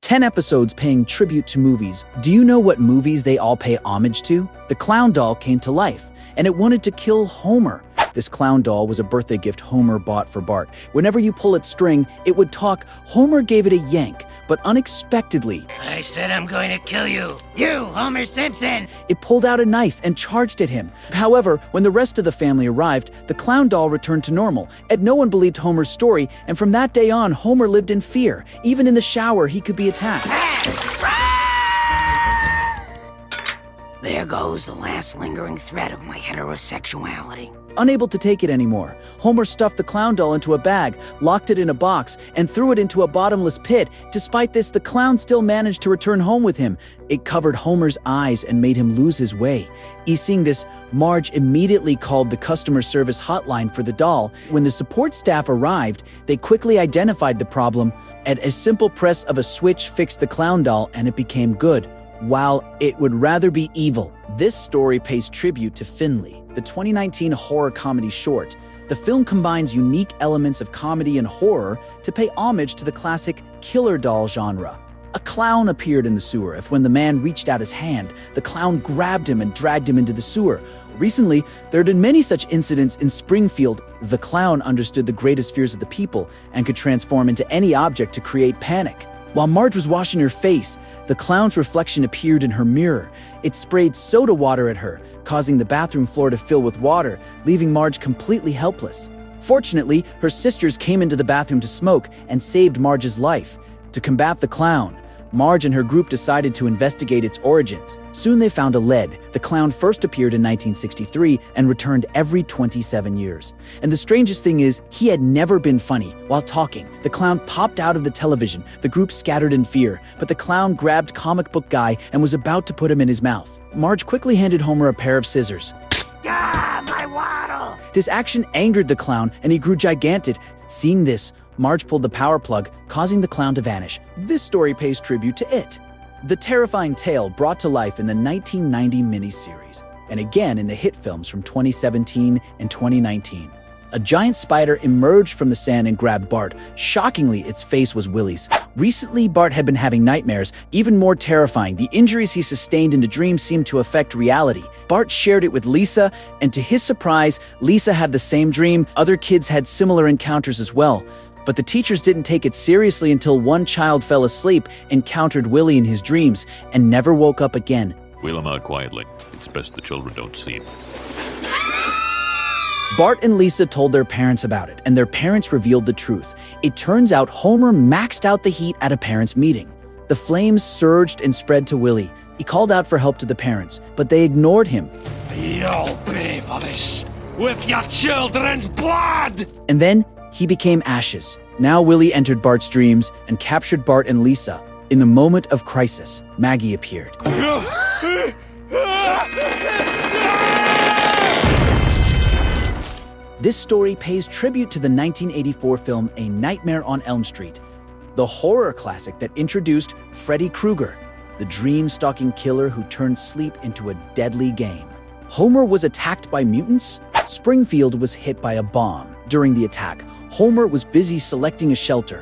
10 episodes paying tribute to movies. Do you know what movies they all pay homage to? The clown doll came to life, and it wanted to kill Homer. This clown doll was a birthday gift Homer bought for Bart. Whenever you pull its string, it would talk. Homer gave it a yank, but unexpectedly, I said I'm going to kill you. You, Homer Simpson! it pulled out a knife and charged at him. However, when the rest of the family arrived, the clown doll returned to normal, and no one believed Homer's story, and from that day on, Homer lived in fear. Even in the shower, he could be attacked. There goes the last lingering thread of my heterosexuality. Unable to take it anymore, Homer stuffed the clown doll into a bag, locked it in a box, and threw it into a bottomless pit. Despite this, the clown still managed to return home with him. It covered Homer's eyes and made him lose his way. Seeing this, Marge immediately called the customer service hotline for the doll. When the support staff arrived, they quickly identified the problem, and a simple press of a switch fixed the clown doll and it became good, while it would rather be evil. This story pays tribute to Finley, the 2019 horror comedy short. The film combines unique elements of comedy and horror to pay homage to the classic killer doll genre. A clown appeared in the sewer. If when the man reached out his hand, the clown grabbed him and dragged him into the sewer. Recently, there had been many such incidents in Springfield. The clown understood the greatest fears of the people and could transform into any object to create panic. While Marge was washing her face, the clown's reflection appeared in her mirror. It sprayed soda water at her, causing the bathroom floor to fill with water, leaving Marge completely helpless. Fortunately, her sisters came into the bathroom to smoke and saved Marge's life. To combat the clown, Marge and her group decided to investigate its origins. Soon they found a lead. The clown first appeared in 1963 and returned every 27 years. And the strangest thing is, he had never been funny. While talking, the clown popped out of the television. The group scattered in fear, but the clown grabbed comic book guy and was about to put him in his mouth. Marge quickly handed Homer a pair of scissors. Ah, my waddle! This action angered the clown, and he grew gigantic. Seeing this, Marge pulled the power plug, causing the clown to vanish. This story pays tribute to It, the terrifying tale brought to life in the 1990 miniseries, and again in the hit films from 2017 and 2019. A giant spider emerged from the sand and grabbed Bart. Shockingly, its face was Willie's. Recently, Bart had been having nightmares, even more terrifying. The injuries he sustained in the dream seemed to affect reality. Bart shared it with Lisa, and to his surprise, Lisa had the same dream. Other kids had similar encounters as well. But the teachers didn't take it seriously until one child fell asleep, encountered Willie in his dreams, and never woke up again. Wheel him out quietly. It's best the children don't see him. Bart and Lisa told their parents about it, and their parents revealed the truth. It turns out Homer maxed out the heat at a parents' meeting. The flames surged and spread to Willie. He called out for help to the parents, but they ignored him. You'll pay for this with your children's blood! And then he became ashes. Now Willie entered Bart's dreams and captured Bart and Lisa. In the moment of crisis, Maggie appeared. This story pays tribute to the 1984 film A Nightmare on Elm Street, the horror classic that introduced Freddy Krueger, the dream-stalking killer who turned sleep into a deadly game. Homer was attacked by mutants. Springfield was hit by a bomb. During the attack, Homer was busy selecting a shelter.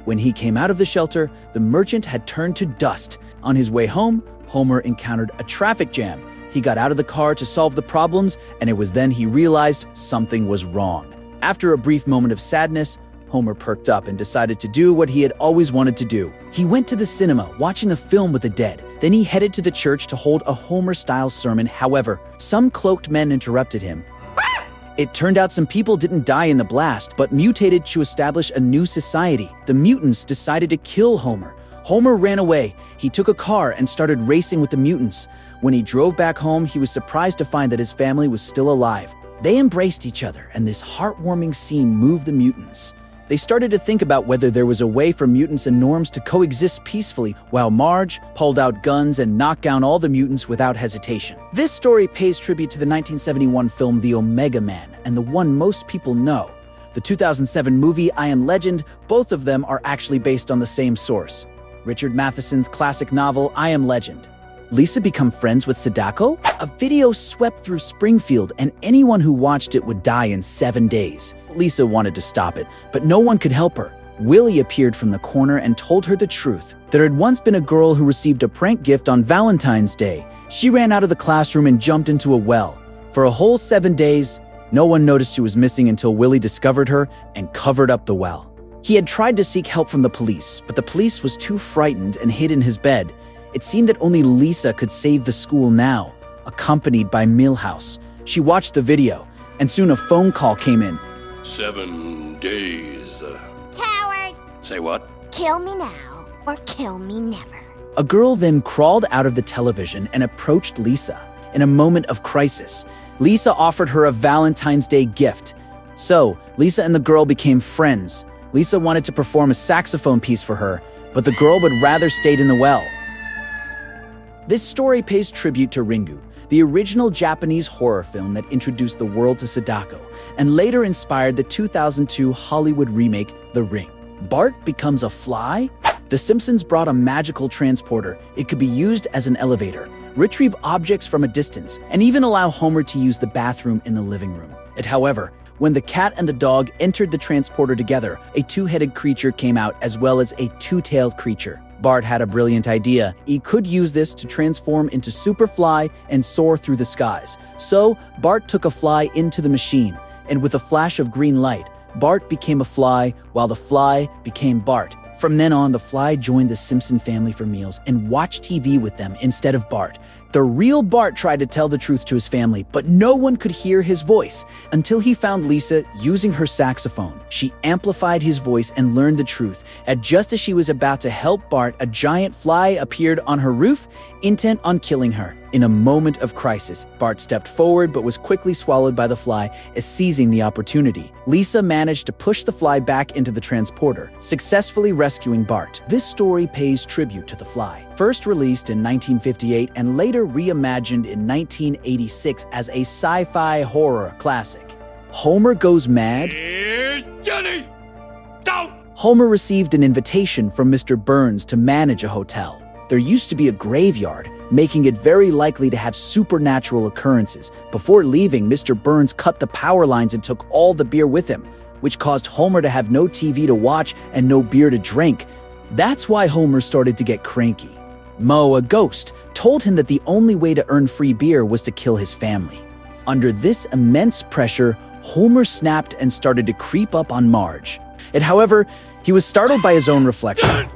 When he came out of the shelter, the merchant had turned to dust. On his way home, Homer encountered a traffic jam. He got out of the car to solve the problems, and it was then he realized something was wrong. After a brief moment of sadness, Homer perked up and decided to do what he had always wanted to do. He went to the cinema, watching a film with the dead. Then he headed to the church to hold a Homer-style sermon. However, some cloaked men interrupted him. It turned out some people didn't die in the blast, but mutated to establish a new society. The mutants decided to kill Homer. Homer ran away. He took a car and started racing with the mutants. When he drove back home, he was surprised to find that his family was still alive. They embraced each other, and this heartwarming scene moved the mutants. They started to think about whether there was a way for mutants and norms to coexist peacefully, while Marge pulled out guns and knocked down all the mutants without hesitation. This story pays tribute to the 1971 film The Omega Man, and the one most people know, the 2007 movie I Am Legend. Both of them are actually based on the same source, Richard Matheson's classic novel I Am Legend. Lisa become friends with Sadako? A video swept through Springfield, and anyone who watched it would die in 7 days. Lisa wanted to stop it, but no one could help her. Willie appeared from the corner and told her the truth. There had once been a girl who received a prank gift on Valentine's Day. She ran out of the classroom and jumped into a well. For a whole 7 days, no one noticed she was missing until Willie discovered her and covered up the well. He had tried to seek help from the police, but the police was too frightened and hid in his bed. It seemed that only Lisa could save the school now, accompanied by Milhouse. She watched the video, and soon a phone call came in. 7 days. Coward! Say what? Kill me now, or kill me never. A girl then crawled out of the television and approached Lisa. In a moment of crisis, Lisa offered her a Valentine's Day gift. So, Lisa and the girl became friends. Lisa wanted to perform a saxophone piece for her, but the girl would rather stayed in the well. This story pays tribute to Ringu, the original Japanese horror film that introduced the world to Sadako, and later inspired the 2002 Hollywood remake, The Ring. Bart becomes a fly? The Simpsons brought a magical transporter. It could be used as an elevator, retrieve objects from a distance, and even allow Homer to use the bathroom in the living room. However, when the cat and the dog entered the transporter together, a two-headed creature came out as well as a two-tailed creature. Bart had a brilliant idea. He could use this to transform into Superfly and soar through the skies. So, Bart took a fly into the machine, and with a flash of green light, Bart became a fly, while the fly became Bart. From then on, the fly joined the Simpson family for meals and watched TV with them instead of Bart. The real Bart tried to tell the truth to his family, but no one could hear his voice until he found Lisa using her saxophone. She amplified his voice and learned the truth. And just as she was about to help Bart, a giant fly appeared on her roof, intent on killing her. In a moment of crisis, Bart stepped forward but was quickly swallowed by the fly, seizing the opportunity. Lisa managed to push the fly back into the transporter, successfully rescuing Bart. This story pays tribute to the fly. First released in 1958 and later reimagined in 1986 as a sci-fi horror classic. Homer Goes Mad? Here's Johnny! Don't! Homer received an invitation from Mr. Burns to manage a hotel. There used to be a graveyard, making it very likely to have supernatural occurrences. Before leaving, Mr. Burns cut the power lines and took all the beer with him, which caused Homer to have no TV to watch and no beer to drink. That's why Homer started to get cranky. Moe, a ghost, told him that the only way to earn free beer was to kill his family. Under this immense pressure, Homer snapped and started to creep up on Marge. However, he was startled by his own reflection.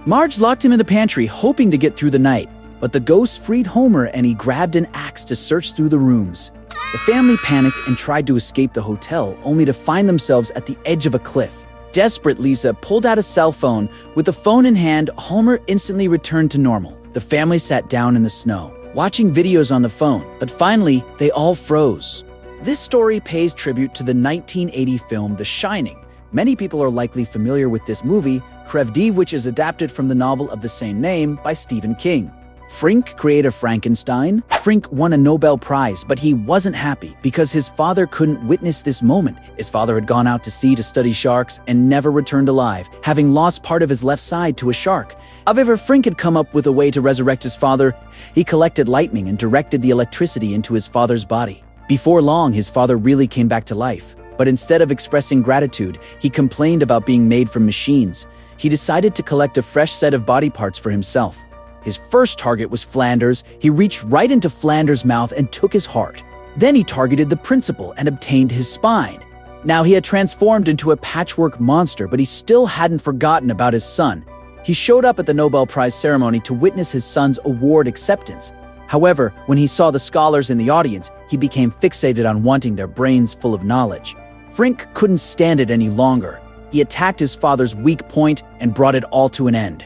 Marge locked him in the pantry, hoping to get through the night, but the ghost freed Homer and he grabbed an axe to search through the rooms. The family panicked and tried to escape the hotel, only to find themselves at the edge of a cliff. Desperate, Lisa pulled out a cell phone. With the phone in hand, Homer instantly returned to normal. The family sat down in the snow, watching videos on the phone, but finally, they all froze. This story pays tribute to the 1980 film The Shining. Many people are likely familiar with this movie, which is adapted from the novel of the same name by Stephen King. Frank created Frankenstein. Frank won a Nobel Prize, but he wasn't happy because his father couldn't witness this moment. His father had gone out to sea to study sharks and never returned alive, having lost part of his left side to a shark. However, Frank had come up with a way to resurrect his father. He collected lightning and directed the electricity into his father's body. Before long, his father really came back to life. But instead of expressing gratitude, he complained about being made from machines. He decided to collect a fresh set of body parts for himself. His first target was Flanders. He reached right into Flanders' mouth and took his heart. Then he targeted the principal and obtained his spine. Now he had transformed into a patchwork monster, but he still hadn't forgotten about his son. He showed up at the Nobel Prize ceremony to witness his son's award acceptance. However, when he saw the scholars in the audience, he became fixated on wanting their brains full of knowledge. Frank couldn't stand it any longer. He attacked his father's weak point and brought it all to an end.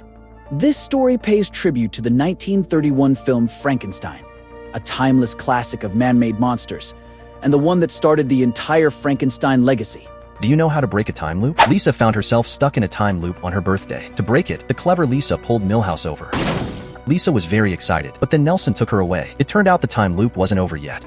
This story pays tribute to the 1931 film Frankenstein, a timeless classic of man-made monsters, and the one that started the entire Frankenstein legacy. Do you know how to break a time loop? Lisa found herself stuck in a time loop on her birthday. To break it, the clever Lisa pulled Milhouse over. Lisa was very excited, but then Nelson took her away. It turned out the time loop wasn't over yet.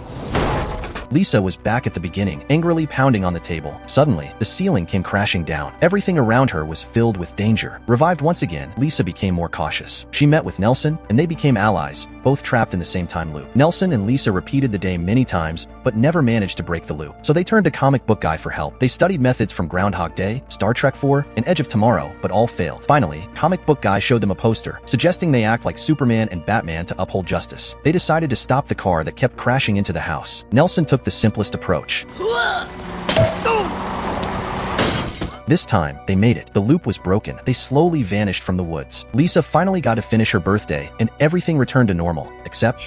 Lisa was back at the beginning, angrily pounding on the table. Suddenly, the ceiling came crashing down. Everything around her was filled with danger. Revived once again, Lisa became more cautious. She met with Nelson, and they became allies, both trapped in the same time loop. Nelson and Lisa repeated the day many times, but never managed to break the loop. So they turned to Comic Book Guy for help. They studied methods from Groundhog Day, Star Trek 4, and Edge of Tomorrow, but all failed. Finally, Comic Book Guy showed them a poster, suggesting they act like Superman and Batman to uphold justice. They decided to stop the car that kept crashing into the house. Nelson took the simplest approach. This time, they made it. The loop was broken. They slowly vanished from the woods. Lisa finally got to finish her birthday, and everything returned to normal, except...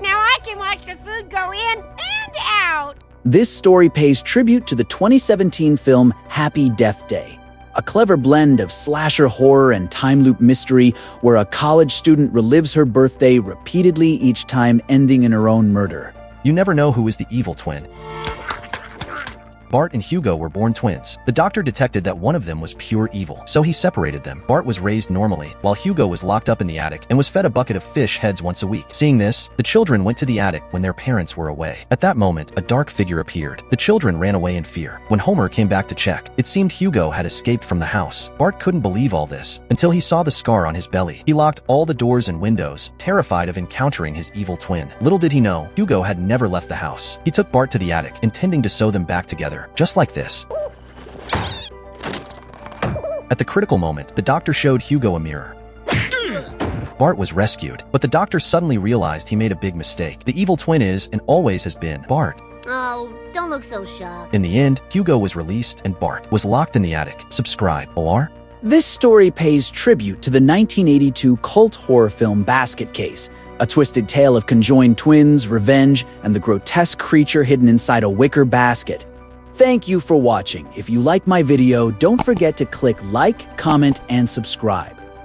Now I can watch the food go in and out. This story pays tribute to the 2017 film Happy Death Day, a clever blend of slasher horror and time loop mystery where a college student relives her birthday repeatedly, each time ending in her own murder. You never know who is the evil twin. Bart and Hugo were born twins. The doctor detected that one of them was pure evil, so he separated them. Bart was raised normally, while Hugo was locked up in the attic and was fed a bucket of fish heads once a week. Seeing this, the children went to the attic when their parents were away. At that moment, a dark figure appeared. The children ran away in fear. When Homer came back to check, it seemed Hugo had escaped from the house. Bart couldn't believe all this, until he saw the scar on his belly. He locked all the doors and windows, terrified of encountering his evil twin. Little did he know, Hugo had never left the house. He took Bart to the attic, intending to sew them back together. Just like this. At the critical moment, the doctor showed Hugo a mirror. Bart was rescued, but the doctor suddenly realized he made a big mistake. The evil twin is, and always has been, Bart. Oh, don't look so shocked. In the end, Hugo was released and Bart was locked in the attic. Subscribe. OR? This story pays tribute to the 1982 cult horror film Basket Case, a twisted tale of conjoined twins, revenge, and the grotesque creature hidden inside a wicker basket. Thank you for watching. If you like my video, don't forget to click like, comment, and subscribe.